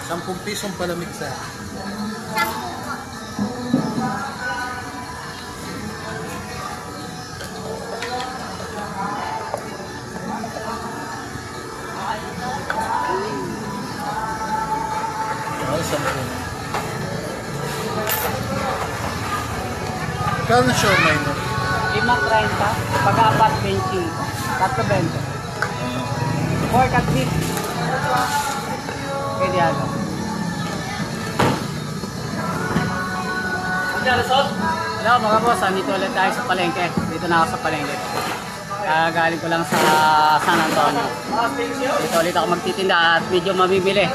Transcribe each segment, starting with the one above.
10 pisong palamig sa kano siya may no? 5.30, pag-apat 20, 4.20. Pork at beef. Pwede ano. Hello mga boss, dito ulit tayo sa palengke. Dito na ako sa palengke. Galing ko lang sa San Antonio. Dito ulit ako magtitinda at medyo mamimili.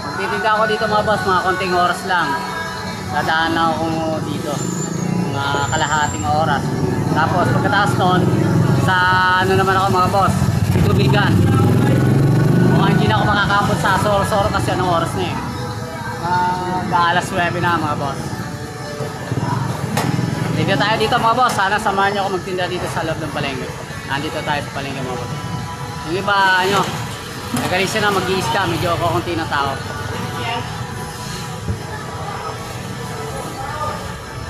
Magtitinda ako dito mga boss, mga konting oras lang. Dadaan na ako dito. Mga kalahating oras. Tapos pagkataas noon, sa ano naman ako mga boss, tubigan. Kung hindi na ako makakabot sa Sorosoro kasi anong oras na eh. Alas 9 na mga boss. Dito tayo dito mga boss. Sana samahan nyo ako magtinda dito sa loob ng palengke. Nandito tayo sa palengke mga boss. Yung iba ano, nagalis na mag-iista. Medyo kukunti ng tao.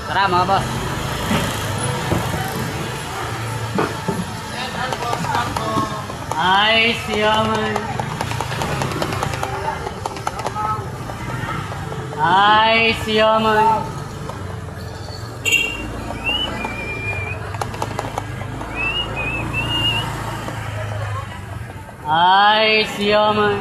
Tara mga boss. Ay siya man. Ay siya man. Ay siya man.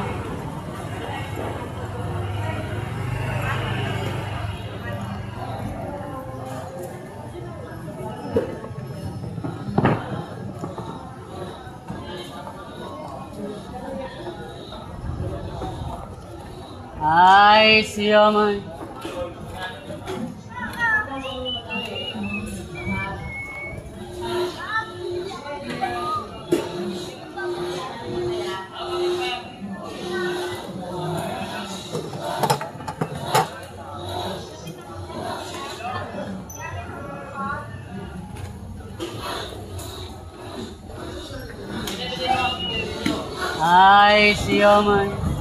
Ay siya man. Ay siya man.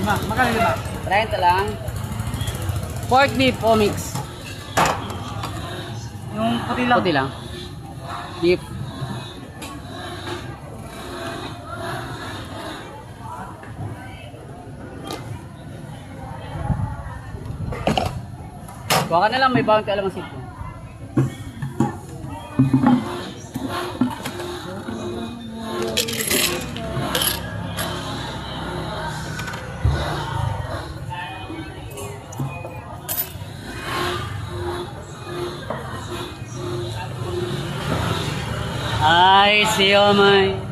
Magkano ba? 30 lang. Pork beef o mix? yung puti lang. Puti lang. Beef. Kuha ka na lang, may bawang kalamansi po. Ay, siomay.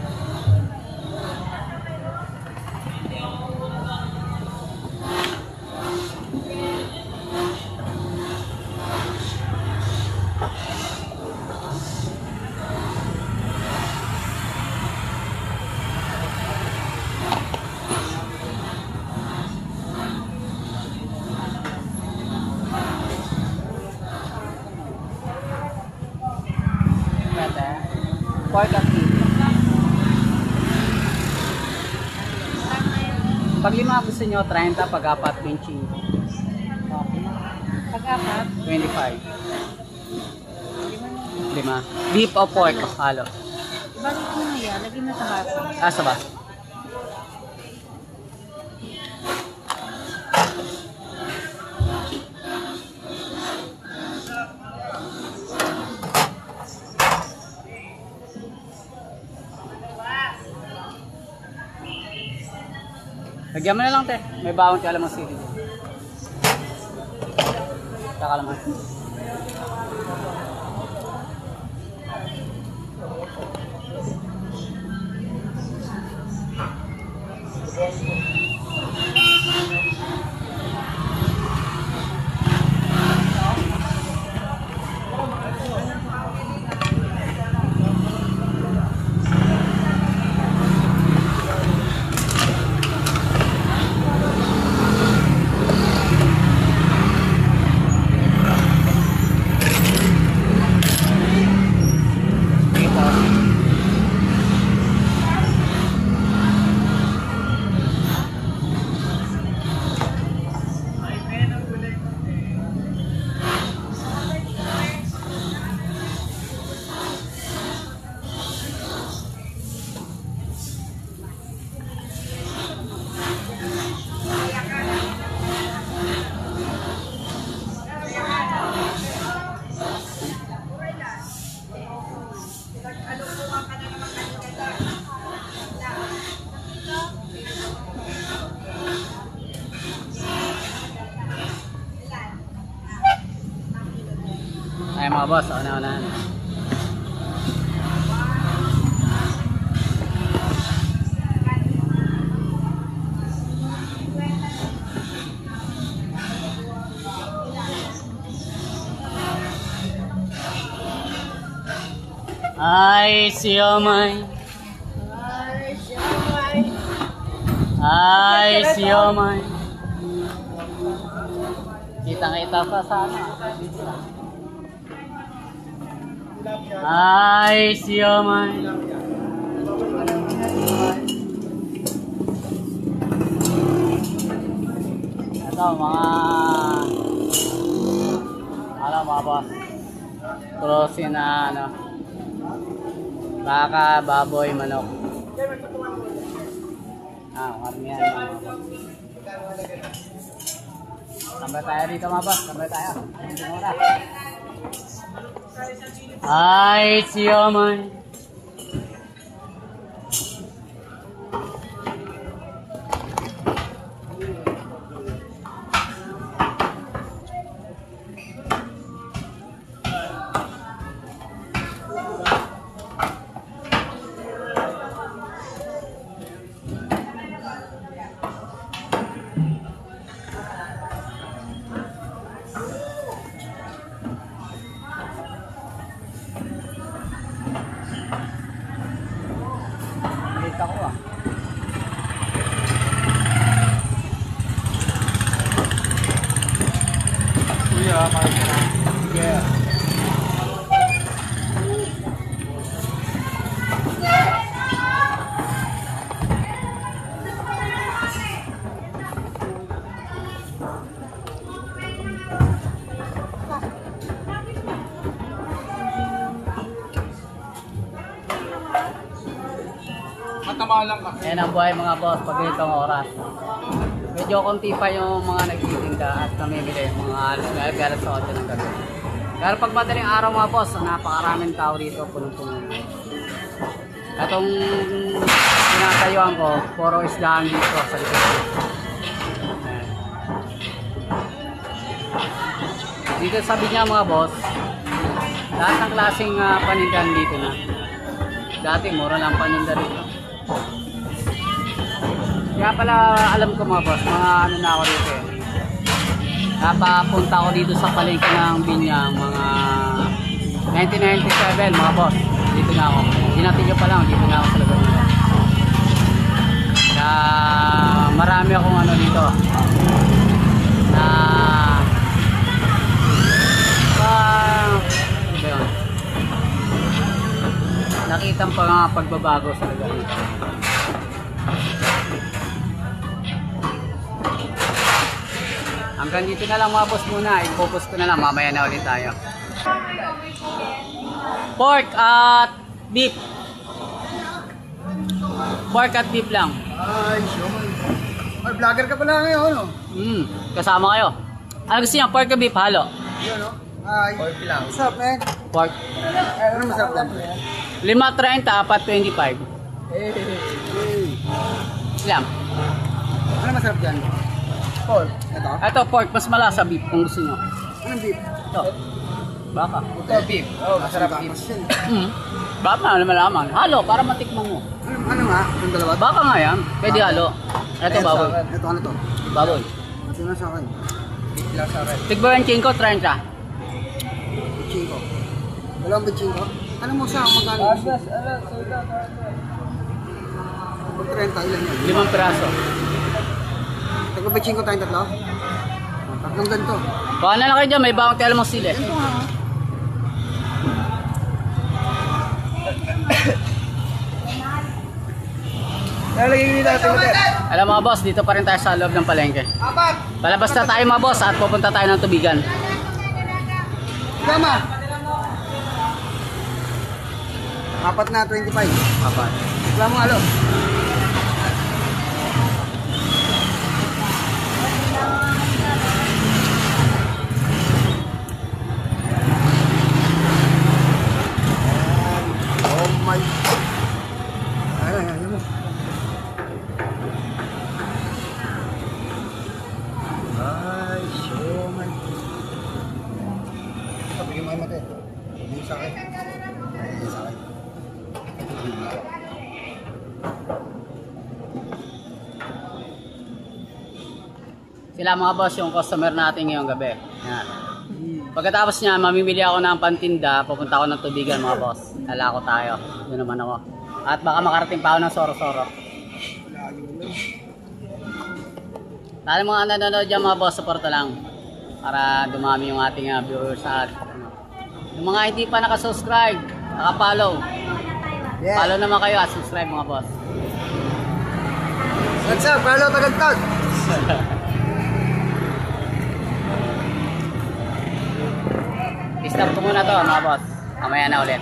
Pork at beef. Pag lima gusto nyo, 30. Pag apat, 20. Pag apat, 25. Lima. Beef o pork? Halo. ibalik mo na yan. Lagyan na sa baso. Asa ba? Lagyan mo na lang, te. May bawang kalamansi dito. Kakalamansi. Ay mga boss, una-unahan. Ay, siomay. Ay, siomay. Kitang-kita pa sana. Ay, siomay. Ito mga boss. Krosin na baka, baboy, manok. Karamihan mga boss. Tambay tayo dito mga boss. Tambay tayo. Ay, siomay. Ako Kuya, yeah. Matamalang ka. Ayan ang buhay mga boss pag ganitong oras. Medyo konti pa yung mga nagtitinda at namimili mga alas sa 8 ng gabi. Pero pag madaling araw mga boss, napakaraming tao dito, punong-puno. Itong tinatayuan ko, puro isdahan dito sa likod. Ayan. Dito sabi niya mga boss, lahat ng klaseng panindahan dito na. Dati mura lang paninda rito. Kaya pala alam ko mga boss, mga ano na ako dito eh. Napapunta ako dito sa palengke ng Binyang mga 1997 mga boss. Dito na ako. Dinatigyo pa lang, dito na ako sa lugar nila. Kaya marami akong ano dito na ano ba yun? Nakitang pa nga pagbabago sa lugar nito. Hanggang dito na lang mga boss muna. I-focus ko na lang. Mamaya na ulit tayo. Pork at beef. Pork at beef lang. Ay, siomay. Ay, vlogger ka pala ngayon, no? Kasama kayo. Ano gusto niya? Pork at beef halo? Yun, no? Ay, pork lang. What's up, man? Pork. Ano masarap lang? 5.30, 4.25. Ilang? Ano masarap dyan? Pork. Ito? Ito pork. Mas malasa beef kung gusto nyo. Anong beef? Ito. Baka. Ito, beef. Oh, masarap beef. Baka na malaman. Halo, para matikman mo. Ano nga? Itong dalawa? Baka nga yan. Pwede halo. Ito baboy. Ito ano to? Baboy. Ito na sa akin. Beef lang sa akin. Tigbo yung 5, 30. Bichinko. Dalawang bichinko? Ano mo siya? Magkano? Asas, alas, suda, 30, ilan yan? 5 piraso. Taglo bichinko tayong tatlo? Tatlong ganito. Baka na lang kayo dyan. May bawang tela mong sili. Ganito nga. Lalagay nila natin ulit. Alam mga boss, dito pa rin tayo sa loob ng palengke. Apat! Palabas na tayo mga boss at pupunta tayo ng tubigan. Gama! Apat na, 25. Apat. Wala mo alo. Oh my. Ay mo. Ay, siomay. Bigyan mo kayo mati. Bigyan sa akin. Bigyan sa akin. Sila mga boss yung customer natin ngayong gabi. Yan. Pagkatapos niya, mamimili ako ng pantinda, pupunta ako ng tubigan mga boss. Lalako tayo. Doon naman ako. At baka makarating pa ako ng Soro-Soro. Dahil mga nanonood dyan mga boss, support lang. Para dumami yung ating viewers at yung mga hindi pa nakasubscribe, nakapollow. Yeah. Follow naman kayo at subscribe mga boss. What's up? Carlo Tagantag. I-stop ko muna to mga boss. Mamaya na ulit.